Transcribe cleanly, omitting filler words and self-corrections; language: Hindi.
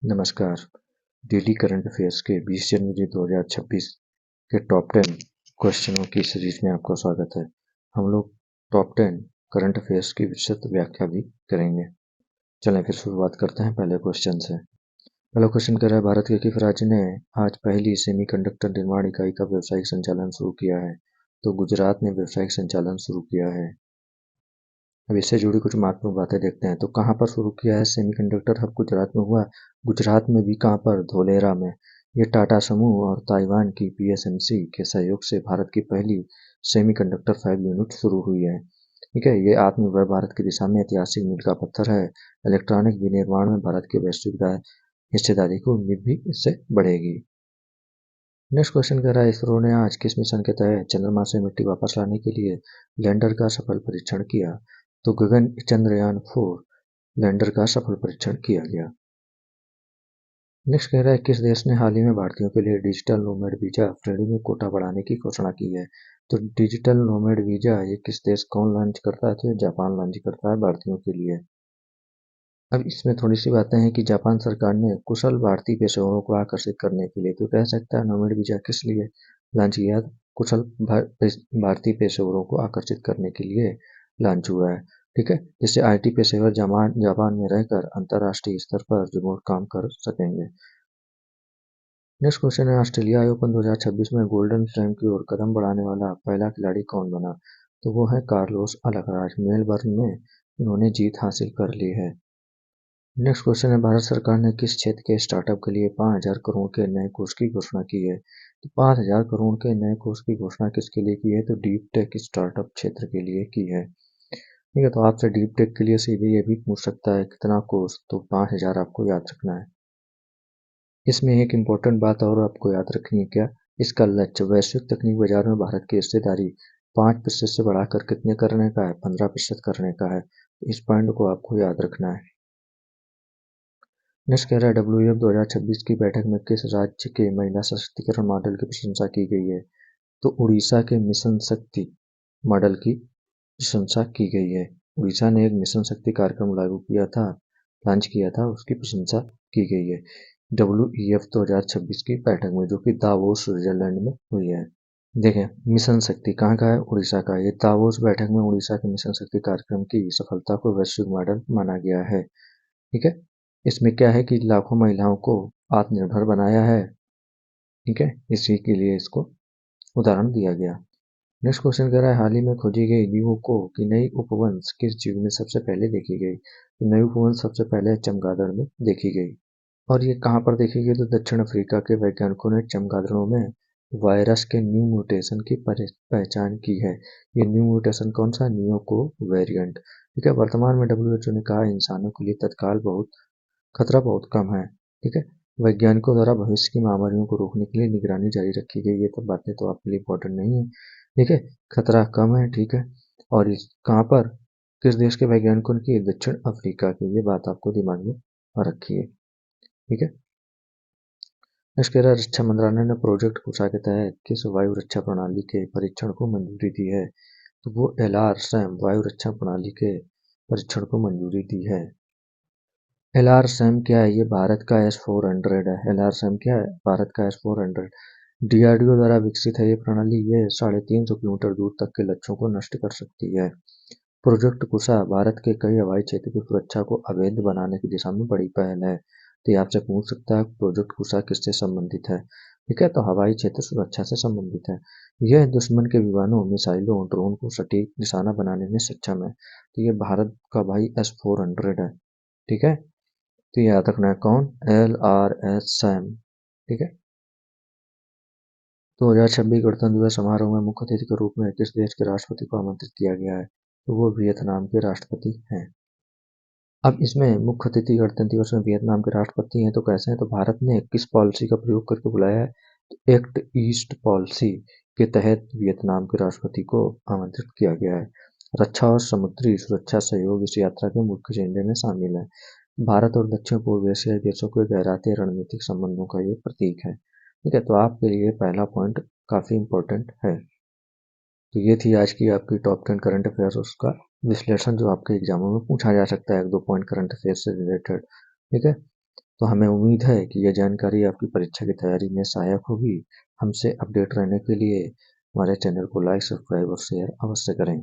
नमस्कार। डेली करंट अफेयर्स के 20 जनवरी 2026 के टॉप 10 क्वेश्चनों की सीरीज में आपका स्वागत है। हम लोग टॉप 10 करंट अफेयर्स की विस्तृत व्याख्या भी करेंगे। चलें फिर शुरुआत करते हैं पहले क्वेश्चन से। पहला क्वेश्चन कह रहा है, भारत के किस राज्य ने आज पहली सेमीकंडक्टर निर्माण इकाई का व्यावसायिक संचालन शुरू किया है? तो गुजरात ने व्यावसायिक संचालन शुरू किया है। अब इससे जुड़ी कुछ महत्वपूर्ण बातें देखते हैं। तो कहाँ पर शुरू किया है सेमीकंडक्टर हब? गुजरात में हुआ। गुजरात में भी कहाँ पर? धोलेरा में। ये टाटा समूह और ताइवान की पीएसएमसी के सहयोग से भारत की पहली सेमीकंडक्टर फैब यूनिट शुरू हुई है। ठीक है, ये आत्मनिर्भर भारत की दिशा में ऐतिहासिक मील का पत्थर है। इलेक्ट्रॉनिक विनिर्माण में भारत की वैश्विक हिस्सेदारी की उम्मीद भी इससे बढ़ेगी। नेक्स्ट क्वेश्चन कह रहा है, इसरो ने आज किस मिशन के तहत चंद्रमा से मिट्टी वापस लाने के लिए लैंडर का सफल परीक्षण किया? तो गगन चंद्रयान 4 लैंडर का सफल परीक्षण किया गया। नेक्स्ट कह रहा है, किस देश ने हाल ही में भारतीयों के लिए डिजिटल नोमैड वीजा श्रेणी में कोटा बढ़ाने की घोषणा की है? तो डिजिटल नोमैड वीजा ये किस देश कौन लॉन्च करता है? तो जापान लॉन्च करता है भारतीयों के लिए। अब इसमें थोड़ी सी बातें हैं कि जापान सरकार ने कुशल भारतीय पेशेवरों को आकर्षित करने के लिए, तो कह सकता है नोमैड वीजा किस लिए लॉन्च किया? कुशल भारतीय पेशेवरों को आकर्षित करने के लिए लॉन्च हुआ है। ठीक है, जिससे आईटी पेशेवर जापान में रहकर अंतर्राष्ट्रीय स्तर पर रिमोट काम कर सकेंगे। नेक्स्ट क्वेश्चन है, ऑस्ट्रेलिया ओपन 2026 में गोल्डन स्लैम की ओर कदम बढ़ाने वाला पहला खिलाड़ी कौन बना? तो वो है कार्लोस अल्काराज। मेलबर्न में इन्होंने जीत हासिल कर ली है। नेक्स्ट क्वेश्चन है, भारत सरकार ने किस क्षेत्र के स्टार्टअप के लिए 5,000 करोड़ के नए कोष की घोषणा की है? तो 5,000 करोड़ के नए कोष की घोषणा किसके लिए की है? तो डीप टेक स्टार्टअप क्षेत्र के लिए की है। ठीक है, तो आपसे डीप टेक के लिए सीधे ये भी पूछ सकता है कितना कोष, तो 5,000 आपको याद रखना है। इसमें एक इम्पोर्टेंट बात और आपको याद रखनी है, क्या? इसका लक्ष्य वैश्विक तकनीक बाजार में भारत की हिस्सेदारी 5% से बढ़ाकर कितने करने का है? 15% करने का है। इस पॉइंट को आपको याद रखना है। नेक्स्ट कह रहा है, WEF 2026 की बैठक में किस राज्य के महिला सशक्तिकरण मॉडल की प्रशंसा की गई है? तो उड़ीसा के मिशन शक्ति मॉडल की प्रशंसा की गई है। उड़ीसा ने एक मिशन शक्ति कार्यक्रम लागू किया था, लॉन्च किया था, उसकी प्रशंसा की गई है WEF 2026 की बैठक में, जो कि दावोस स्विट्जरलैंड में हुई है। देखें, मिशन शक्ति कहाँ का है? उड़ीसा का। ये दावोस बैठक में उड़ीसा के मिशन शक्ति कार्यक्रम की सफलता को वैश्विक मॉडल माना गया है। ठीक है, इसमें क्या है कि लाखों महिलाओं को आत्मनिर्भर बनाया है। ठीक है, इसी के लिए इसको उदाहरण दिया गया। नेक्स्ट क्वेश्चन कह रहा है, हाल ही में खोजी गई न्यूको की नई उपवंश किस जीव में सबसे पहले देखी गई? तो नई उपवंश सबसे पहले चमगादड़ में देखी गई। और ये कहाँ पर देखी गई? तो दक्षिण अफ्रीका के वैज्ञानिकों ने चमगादड़ों में वायरस के न्यू म्यूटेशन की पहचान की है। ये न्यू म्यूटेशन कौन सा? न्यूको वेरिएंट। ठीक है, वर्तमान में WHO ने कहा इंसानों के लिए तत्काल खतरा बहुत कम है। ठीक है, वैज्ञानिकों द्वारा भविष्य की महामारियों को रोकने के लिए निगरानी जारी रखी गई। ये तो बातें तो आपके लिए इम्पोर्टेंट नहीं है। ठीक है, खतरा कम है। ठीक है, और इस कहाँ पर, किस देश के वैज्ञानिकों ने की? दक्षिण अफ्रीका की। ये बात आपको दिमाग में रखिए। ठीक है, नेक्स्ट कह रहा है, रक्षा मंत्रालय ने प्रोजेक्ट कुशा के तहत किस वायु रक्षा प्रणाली के परीक्षण को मंजूरी दी है? तो वो LRSAM वायु रक्षा प्रणाली के परीक्षण को मंजूरी दी है। LRSAM क्या है? ये भारत का S-400 है। LRSAM क्या है? भारत का S-400 DRDO द्वारा विकसित है। ये प्रणाली ये 350 किलोमीटर दूर तक के लक्ष्यों को नष्ट कर सकती है। प्रोजेक्ट कुशा भारत के कई हवाई क्षेत्र की सुरक्षा को अवैध बनाने की दिशा में बड़ी पहल है। तो ये आपसे पूछ सकता है प्रोजेक्ट कुशा किससे संबंधित है? ठीक है, तो हवाई क्षेत्र सुरक्षा से संबंधित है। यह दुश्मन के विमानों, मिसाइलों, ड्रोन को सटीक निशाना बनाने में सक्षम है। तो ये भारत का भाई S-400 है। ठीक है, तो याद रखना है कौन? LRSAM। ठीक है, 2026 गणतंत्र दिवस समारोह में मुख्य अतिथि के रूप में किस देश के राष्ट्रपति को आमंत्रित किया गया है? तो वो वियतनाम के राष्ट्रपति हैं। अब इसमें मुख्य अतिथि गणतंत्र दिवस में वियतनाम के राष्ट्रपति हैं, तो कैसे हैं? तो भारत ने किस पॉलिसी का प्रयोग करके बुलाया है? तो एक्ट ईस्ट पॉलिसी के तहत वियतनाम के राष्ट्रपति को आमंत्रित किया गया है। रक्षा और समुद्री सुरक्षा सहयोग इस यात्रा के मुख्य एजेंडे में शामिल है। भारत और दक्षिण पूर्व एशियाई देशों के गहराते रणनीतिक संबंधों का ये प्रतीक है। ठीक है, तो आपके लिए पहला पॉइंट काफी इंपॉर्टेंट है। तो ये थी आज की आपकी टॉप 10 करंट अफेयर्स, उसका विश्लेषण जो आपके एग्जामों में पूछा जा सकता है, 1-2 पॉइंट करंट अफेयर्स से रिलेटेड। ठीक है, तो हमें उम्मीद है कि यह जानकारी आपकी परीक्षा की तैयारी में सहायक होगी। हमसे अपडेट रहने के लिए हमारे चैनल को लाइक, सब्सक्राइब और शेयर अवश्य करें।